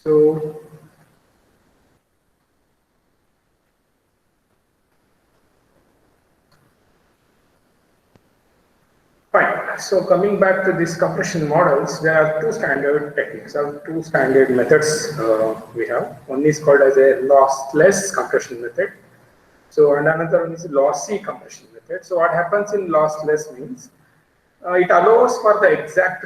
So fine. So coming back to these compression models, there are two standard techniques or two standard methods we have. One is called as a lossless compression method. So and another one is lossy compression method. So what happens in lossless means it allows for the exact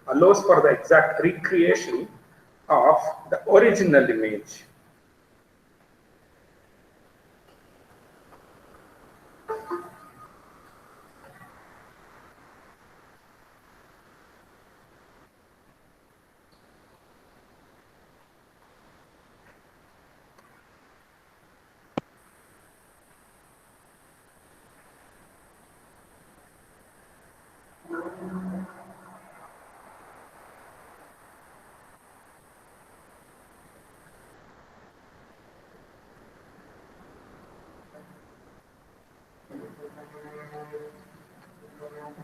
allows for the exact recreation of the original image.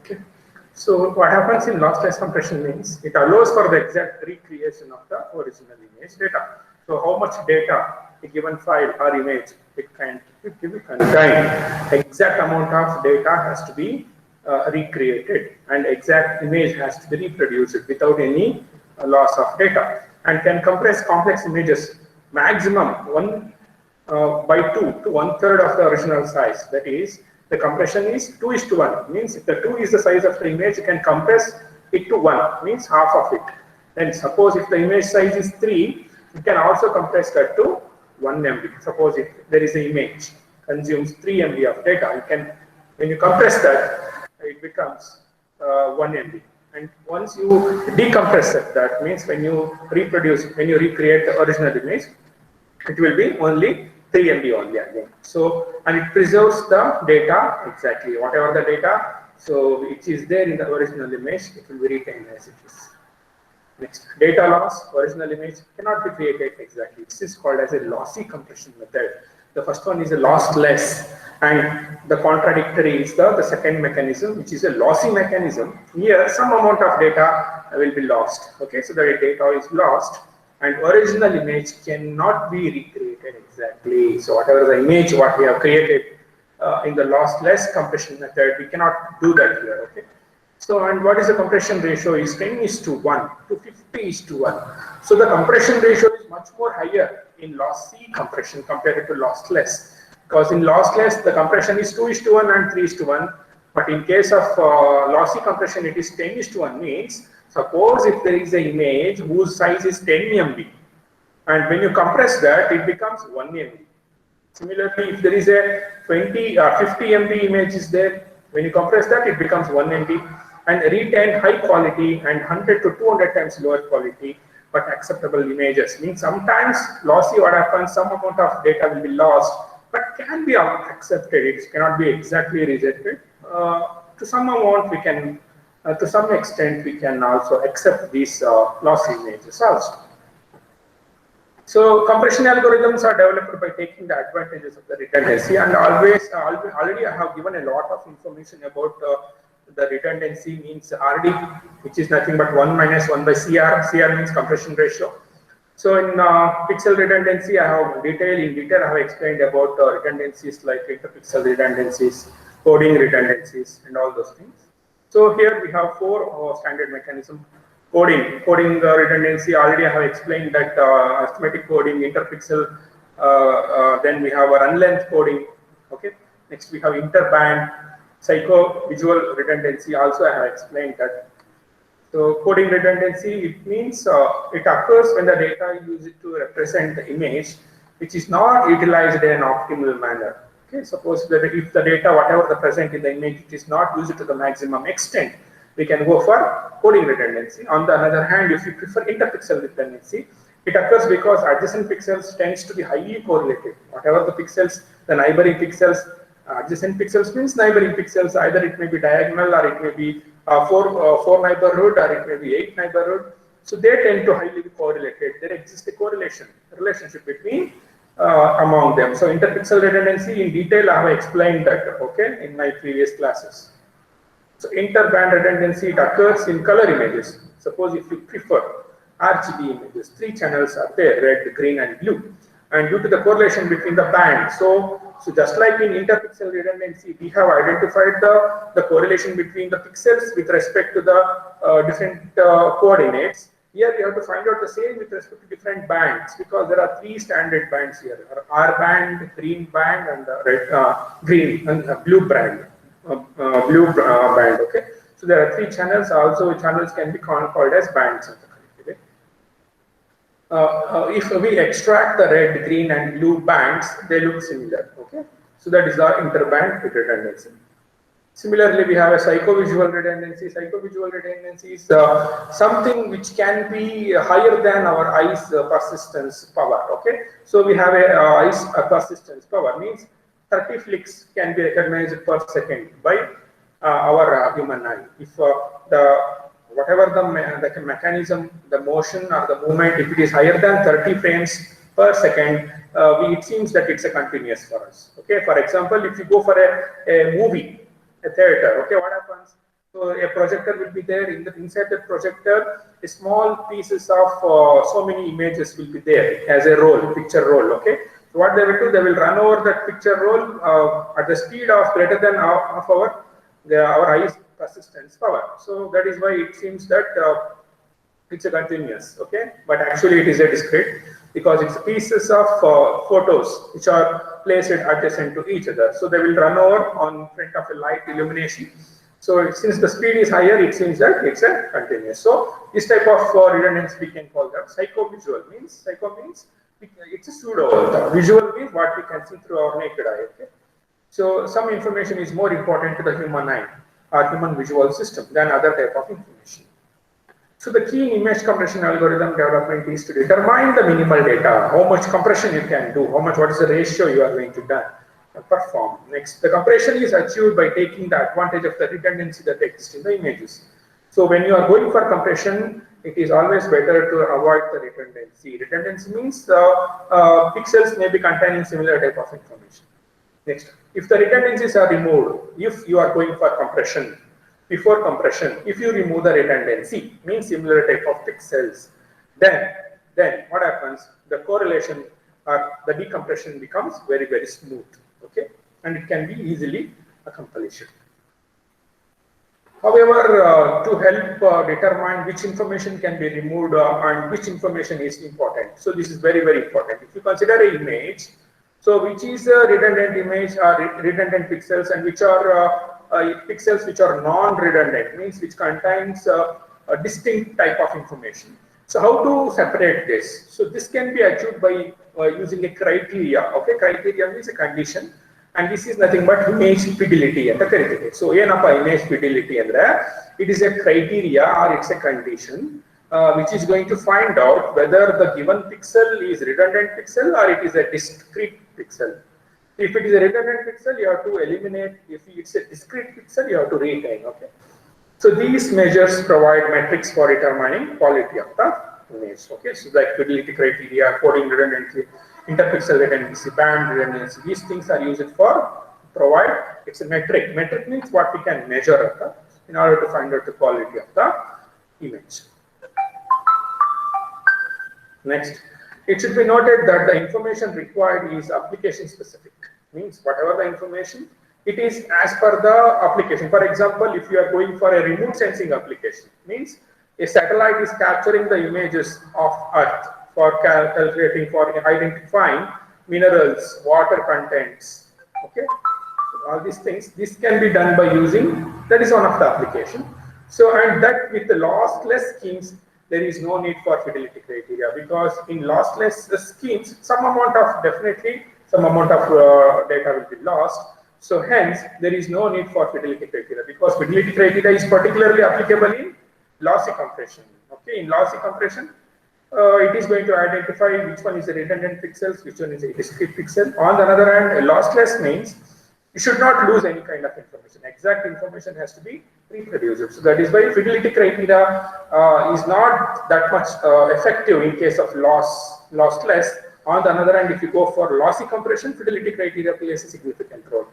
Okay. So what happens in lossless compression means it allows for the exact recreation of the original image data. So how much data a given file or image it can contain, exact amount of data has to be recreated and exact image has to be reproduced without any loss of data, and can compress complex images maximum 1/2 to 1/3 of the original size. That is, the compression is 2:1. Means if the 2 is the size of the image, you can compress it to 1. Means half of it. Then suppose if the image size is 3, you can also compress that to 1 MB. Suppose if there is an image consumes 3 MB of data, you can, when you compress that, it becomes 1 MB. And once you decompress it, that means when you recreate the original image, it will be only 3 MB only again. So, and it preserves the data exactly, whatever the data, so which is there in the original image, it will be retained as it is. Next, data loss, original image cannot be created exactly. This is called as a lossy compression method. The first one is a lossless, and the contradictory is the second mechanism, which is a lossy mechanism. Here, some amount of data will be lost. Okay, so the data is lost, and original image cannot be recreated exactly. So whatever the image what we have created in the lossless compression method, we cannot do that here. Okay. So, and what is the compression ratio is 10:1 to 50:1. So the compression ratio is much more higher in lossy compression compared to lossless, because in lossless the compression is 2:1 and 3:1, but in case of lossy compression it is 10:1. Means suppose if there is an image whose size is 10 MB, and when you compress that, it becomes 1 MB. Similarly, if there is a 50 MB image is there, when you compress that, it becomes 1 MB, and retain high quality and 100 to 200 times lower quality, but acceptable images. Means sometimes lossy, what happens, some amount of data will be lost, but can be accepted. It cannot be exactly rejected. To some amount, we can. To some extent, we can also accept these lossy images also. So compression algorithms are developed by taking the advantages of the redundancy, and already I have given a lot of information about the redundancy. Means RD, which is nothing but 1 minus 1 by CR. CR means compression ratio. So in pixel redundancy, in detail I have explained about redundancies like interpixel redundancies, coding redundancies, and all those things. So here we have 4 standard mechanisms. Coding redundancy, already I have explained that arithmetic coding, interpixel, then we have our unlength coding. Okay. Next we have interband, psycho-visual redundancy, also I have explained that. So coding redundancy, it means it occurs when the data used to represent the image, which is not utilized in an optimal manner. Okay, suppose that if the data, whatever the present in the image, it is not used to the maximum extent, we can go for coding redundancy. On the other hand, if you prefer interpixel redundancy, it occurs because adjacent pixels tends to be highly correlated. Whatever the pixels, the neighboring pixels, adjacent pixels means neighboring pixels, either it may be diagonal or it may be 4 neighborhood or it may be 8 neighborhood. So they tend to highly be correlated. There exists a relationship between among them. So interpixel redundancy in detail I have explained that, okay, in my previous classes. So interband redundancy, it occurs in color images. Suppose if you prefer RGB images. 3 channels are there, red, green and blue. And due to the correlation between the band, so just like in interpixel redundancy, we have identified the correlation between the pixels with respect to the different coordinates. Here we have to find out the same with respect to different bands, because there are 3 standard bands here: R band, green band, and green and blue band. Band. Okay, so there are 3 channels. Also, channels can be called as bands. If we extract the red, green, and blue bands, they look similar. Okay, so that is the interband redundancy. Similarly, we have a psychovisual redundancy. Psychovisual redundancy is something which can be higher than our eyes persistence power. Okay, so we have a eyes persistence power, means 30 flicks can be recognized per second by our human eye. If whatever the mechanism, the motion or the movement, if it is higher than 30 frames per second, it seems that it's a continuous for us. Okay, for example, if you go for a movie, a theater, okay, what happens? So a projector will be there. Inside the projector, a small pieces of so many images will be there as a roll, picture roll. Okay, so what they will do, they will run over that picture roll at the speed of greater than of our eyes persistence power. So that is why it seems that it's a continuous. Okay, but actually it is a discrete, because it's pieces of photos which are placed adjacent to each other. So they will run over on front of a light illumination. So since the speed is higher, it seems that it's a continuous. So this type of redundancy we can call that psychovisual. Psycho means it's a pseudo. Visual means what we can see through our naked eye. Okay, so some information is more important to the human eye or human visual system than other type of information. So the key in image compression algorithm development is to determine the minimal data, how much compression you can do, what is the ratio you are going to perform. Next, the compression is achieved by taking the advantage of the redundancy that exists in the images. So when you are going for compression, it is always better to avoid the redundancy. Redundancy means pixels may be containing similar type of information. Next, if the redundancies are removed, if you are going for compression, before compression, if you remove the redundancy, means similar type of pixels, then what happens? The correlation or the decompression becomes very, very smooth. Okay, and it can be easily accomplished. However, to help determine which information can be removed and which information is important, so this is very, very important. If you consider an image, so which is a redundant image or redundant pixels, and which are pixels which are non-redundant, means which contains a distinct type of information. So how to separate this? So this can be achieved by using a criteria. Okay, criteria means a condition, and this is nothing but image fidelity and the criteria. So image fidelity and it is a criteria or it's a condition which is going to find out whether the given pixel is redundant pixel or it is a discrete pixel. If it is a redundant pixel, you have to eliminate. If it's a discrete pixel, you have to retain. Okay. So these measures provide metrics for determining quality of the image. Okay. So like fidelity criteria, coding redundancy, interpixel redundancy, band redundancy. These things are used for provide. It's a metric. Metric means what we can measure in order to find out the quality of the image. Next, it should be noted that the information required is application specific. Means whatever the information, it is as per the application. For example, if you are going for a remote sensing application, means a satellite is capturing the images of Earth for calculating, for identifying minerals, water contents. Okay, so all these things, this can be done by using, that is one of the application. So, and that with the lossless schemes, there is no need for fidelity criteria, because in lossless schemes, some amount of data will be lost. So hence, there is no need for fidelity criteria, because fidelity criteria is particularly applicable in lossy compression. Okay, in lossy compression, it is going to identify which one is a redundant pixels, which one is a discrete pixel. On the other hand, lossless means you should not lose any kind of information. Exact information has to be reproduced. So that is why fidelity criteria is not that much effective in case of lossless. On the other hand, if you go for lossy compression, fidelity criteria plays a significant role.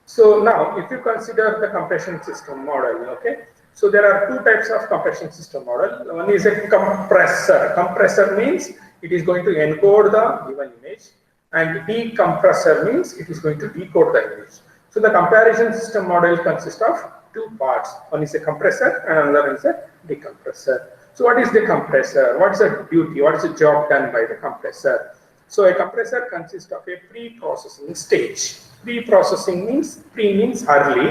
So now, if you consider the compression system model, okay, So there are two types of compression system model. One is a compressor. Compressor means it is going to encode the given image, and decompressor means it is going to decode the image. So the comparison system model consists of two parts. One is a compressor and another is a decompressor. So what is the compressor? What is the duty? What is the job done by the compressor? So a compressor consists of a pre-processing stage. Pre-processing means, pre means early,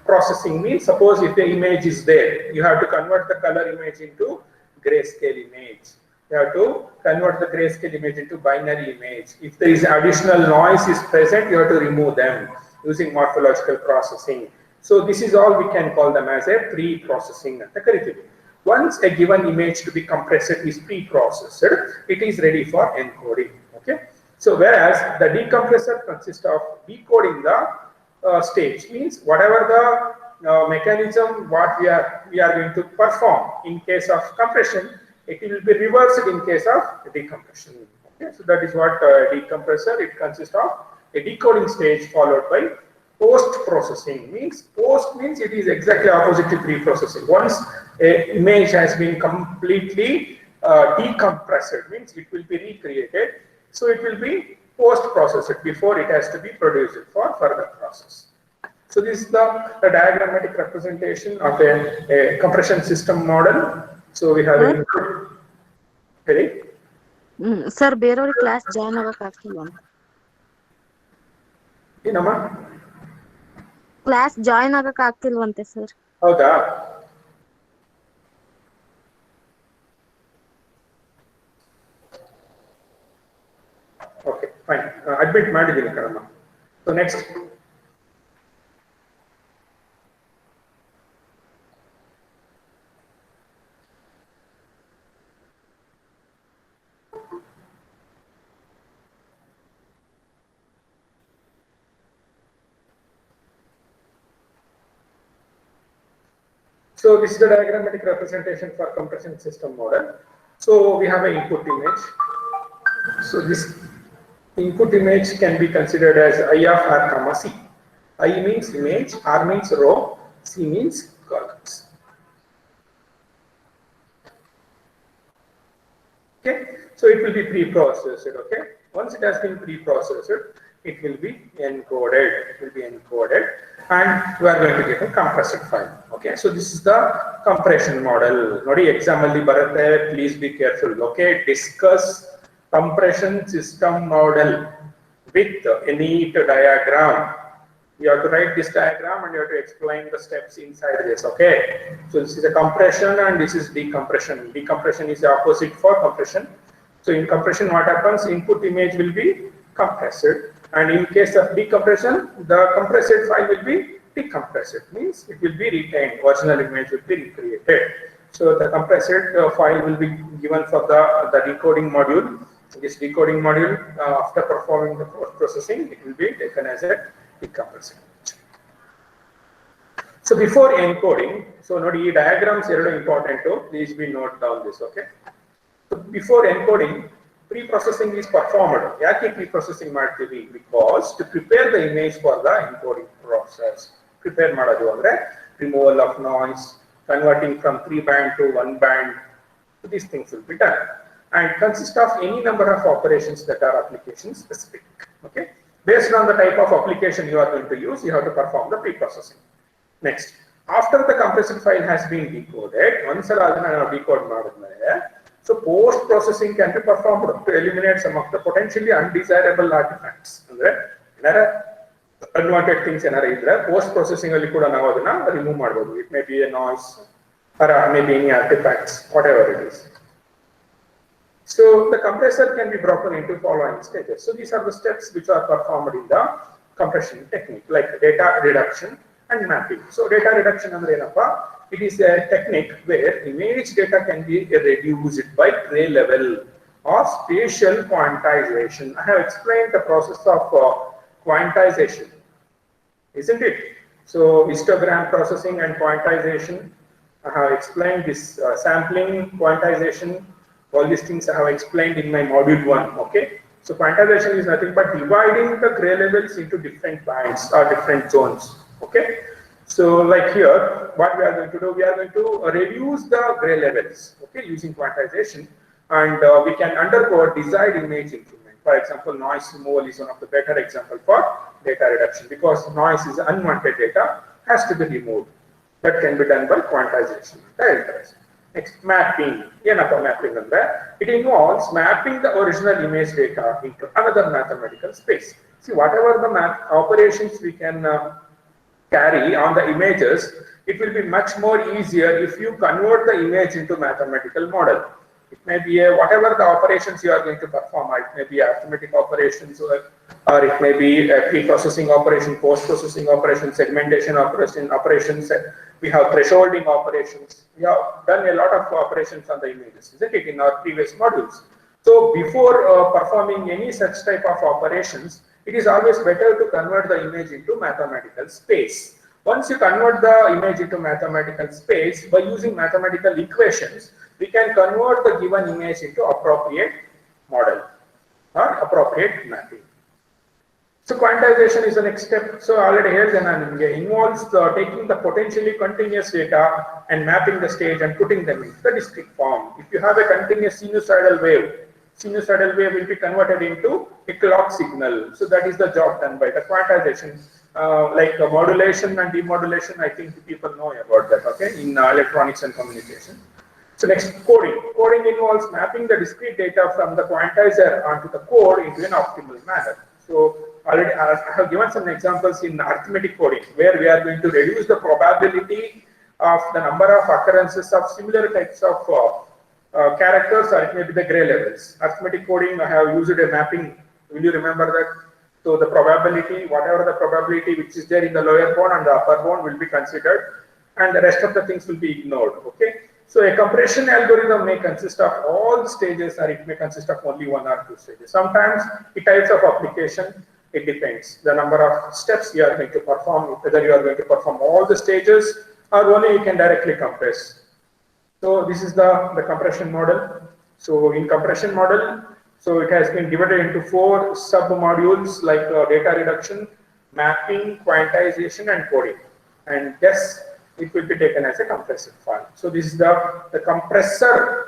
processing means, suppose if the image is there, you have to convert the color image into grayscale image. You have to convert the grayscale image into binary image. If there is additional noise is present, you have to remove them using morphological processing. So this is all we can call them as a pre-processing. Once a given image to be compressed is pre-processed, it is ready for encoding. Okay. So whereas the decompressor consists of decoding the stage, means whatever the mechanism what we are going to perform in case of compression, it will be reversed in case of decompression. Okay. So that is what decompressor. It consists of a decoding stage followed by post-processing. Means post means it is exactly opposite to pre-processing. Once a image has been completely decompressed, means it will be recreated. So it will be post-processed before it has to be produced for further process. So this is the diagrammatic representation of a compression system model. So we have input. Ready? Sir, ಬೇರೆಯವ್ರ class join ಆಗಕ್ಕಾಗ್ತಿಲ್ವಾ? ಏನಮ್ಮ? Class join ಆಗಕ್ಕಾಗ್ತಿಲ್ವಂತೆ sir. ಹೌದಾ? Okay, fine. Admit ಮಾಡಿದ್ದೀನಿ ಕಣಮ್ಮ. So next. So this is the diagrammatic representation for compression system model. So we have an input image. So this input image can be considered as I of R comma C. I means image, R means row, C means columns. Okay, so it will be pre-processed. Okay, once it has been pre-processed, it will be encoded. It will be encoded, and we are going to get a compressed file. Okay, so this is the compression model. Nodi exam alli barutte, please be careful. Okay, discuss compression system model with a neat diagram. You have to write this diagram and you have to explain the steps inside this. Okay, so this is a compression and this is decompression. Decompression is the opposite for compression. So in compression, what happens? Input image will be compressed, and in case of decompression, the compressed file will be decompressed. Means it will be retained. Original image will be recreated. So the compressed file will be given for the decoding module. This decoding module, after performing the post processing, it will be taken as a decompressed image. So before encoding, so nodi diagrams are important too. Please be note down this. Okay. So before encoding, pre-processing is performed. Yaki pre-processing ಮಾಡ್ತೀವಿ? Because to prepare the image for the encoding process. Prepare ಮಾಡೋದು ಅಂದ್ರೆ removal of noise, converting from 3 band to 1 band. So these things will be done, and consist of any number of operations that are application specific. Okay, based on the type of application you are going to use, you have to perform the pre-processing. Next, after the compressed file has been decoded, once adana decode ಮಾಡಿದ್ಮೇಲೆ, so post processing can be performed to eliminate some of the potentially undesirable artifacts. Andre enara unwanted things enara idre post processing alli kuda ನಾವು ಅದನ್ನ remove ಮಾಡಬಹುದು. It may be a noise or maybe any artifacts, whatever it is. So the compressor can be broken into following stages. So these are the steps which are performed in the compression technique, like data reduction and mapping. So data reduction andre enappa, it is a technique where image data can be reduced by gray level or spatial quantization. I have explained the process of quantization, isn't it? So histogram processing and quantization, I have explained this sampling, quantization. All these things I have explained in my module 1. Okay, so quantization is nothing but dividing the gray levels into different bands or different zones. Okay, So like here, what we are going to do, we are going to reduce the gray levels, okay, using quantization, and we can undergo desired image improvement. For example, noise removal is one of the better example for data reduction, because noise is unwanted data, has to be removed. That can be done by quantization. Next, mapping. Mapping it involves mapping the original image data into another mathematical space. See, whatever the map operations we can carry on the images, it will be much more easier if you convert the image into mathematical model. It may be whatever the operations you are going to perform, it may be arithmetic operations, or it may be a pre-processing operation, post-processing operation, segmentation operations. We have thresholding operations. We have done a lot of operations on the images, isn't it, in our previous modules. So before performing any such type of operations, it is always better to convert the image into mathematical space. Once you convert the image into mathematical space, by using mathematical equations, we can convert the given image into appropriate model or appropriate mapping. So quantization is the next step. So already here involves taking the potentially continuous data and mapping the stage and putting them into the discrete form. If you have a continuous sinusoidal wave will be converted into a clock signal. So that is the job done by the quantization. Like modulation and demodulation, I think people know about that, okay, in electronics and communication. So next, coding. Coding involves mapping the discrete data from the quantizer onto the code into an optimal manner. So already I have given some examples in arithmetic coding, where we are going to reduce the probability of the number of occurrences of similar types of characters, or it may be the gray levels. Arithmetic coding, I have used a mapping. Will you remember that? So the probability, whatever the probability which is there in the lower bound and the upper bound will be considered, and the rest of the things will be ignored. Okay. So a compression algorithm may consist of all the stages, or it may consist of only one or two stages. Sometimes the types of application, it depends. The number of steps you are going to perform, whether you are going to perform all the stages or only you can directly compress. So this is the compression model. So in compression model, so it has been divided into 4 sub-modules like data reduction, mapping, quantization, and coding. And yes, it will be taken as a compressive file. So this is the compressor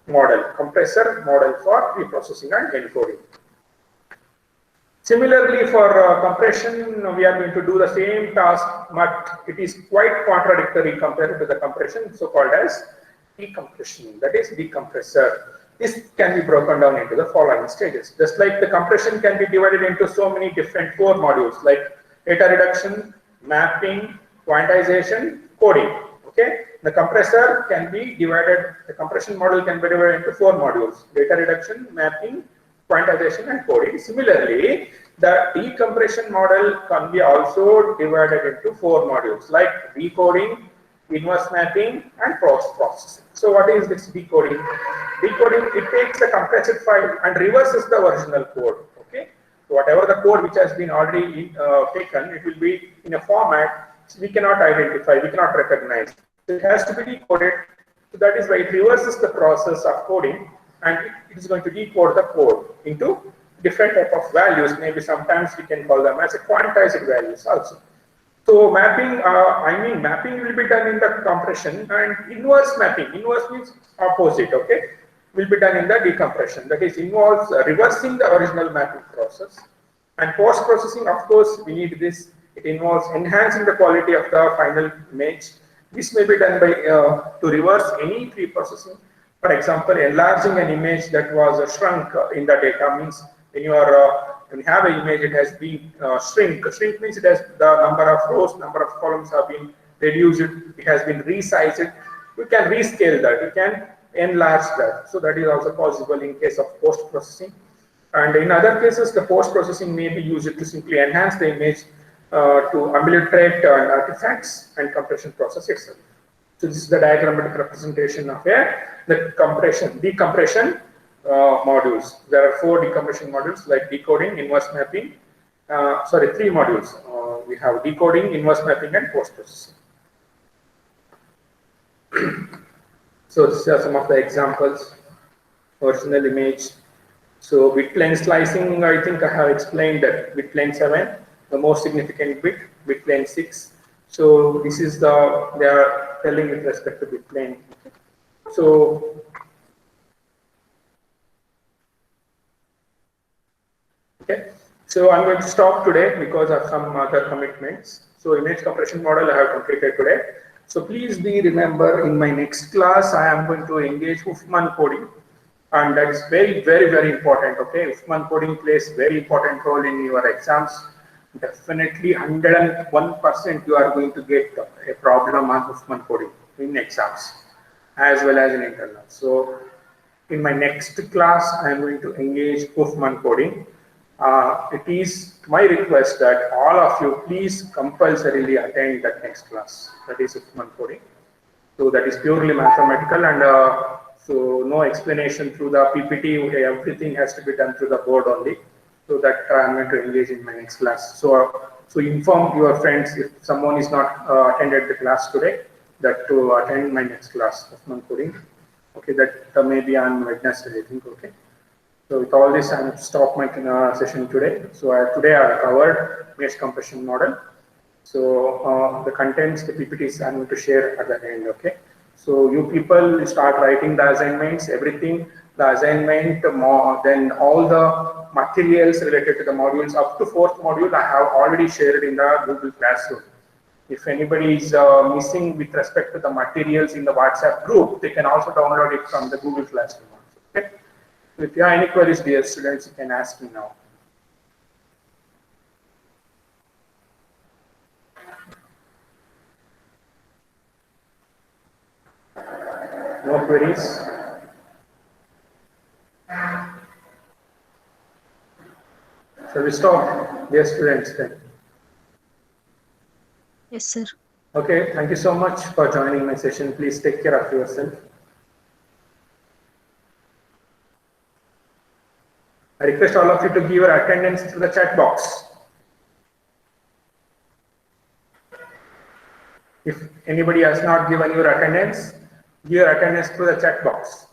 model for pre-processing and encoding. Similarly, for compression, we are going to do the same task, but it is quite contradictory compared to the compression, so called as decompression, that is decompressor. This can be broken down into the following stages. Just like the compression can be divided into so many different core modules like data reduction, mapping, quantization, coding. Okay, the compressor can be divided, the compression model can be divided into 4 modules: data reduction, mapping, quantization, and coding. Similarly, the decompression model can be also divided into 4 modules like decoding, inverse mapping, and post-processing. So what is this decoding? Decoding, it takes the compressed file and reverses the original code. Okay, so whatever the code which has been already taken, it will be in a format we cannot identify, we cannot recognize. So it has to be decoded. So that is why it reverses the process of coding, and it is going to decode the code into different type of values. Maybe sometimes we can call them as a quantized values also. So mapping, mapping will be done in the compression, and inverse mapping, inverse means opposite, okay, will be done in the decompression. That is, involves reversing the original mapping process. And post-processing, of course, we need this. It involves enhancing the quality of the final image. This may be done by to reverse any pre-processing. For example, enlarging an image that was shrunk in the data means when you are when you have an image, it has been shrink. Shrink means it has the number of rows, number of columns have been reduced. It has been resized. We can rescale that. We can enlarge that. So that is also possible in case of post-processing. And in other cases, the post-processing may be used to simply enhance the image to obliterate artifacts and compression process itself. So this is the diagrammatic representation of the decompression modules. There are 4 decompression modules like decoding, inverse mapping. 3 modules. We have decoding, inverse mapping, and post-processing. So these are some of the examples. Original image. So bit plane slicing, I think I have explained that bit plane 7. The most significant bit plane 6, So this is they are telling with respect to the plane. So okay, so I'm going to stop today because of some other commitments. So image compression model I have completed today. So please be remember in my next class I am going to engage Huffman coding, and that is very important. Okay, Huffman coding plays very important role in your exams. Definitely 101% you are going to get a problem on Huffman coding in exams as well as in internal. So in my next class, I am going to engage Huffman coding. It is my request that all of you please compulsorily attend that next class. That is Huffman coding. So that is purely mathematical, and so no explanation through the PPT. Everything has to be done through the board only. So that I'm going to engage in my next class. So inform your friends if someone is not attended the class today that to attend my next class of coding. Okay, that may be on Wednesday, I think. Okay. So with all this, I'm stop my session today. So today I covered mesh compression model. So the contents, the PPTs I'm going to share at the end. Okay. So you people start writing the assignments, everything, the assignment, then all the materials related to the modules up to 4th module I have already shared in the Google Classroom. If anybody is missing with respect to the materials in the WhatsApp group, they can also download it from the Google Classroom. Okay. If you have any queries, dear students, you can ask me now. No queries? Shall we stop, dear students, then? Yes, sir. Okay, thank you so much for joining my session. Please take care of yourself. I request all of you to give your attendance to the chat box. If anybody has not given your attendance, give your attendance to the chat box.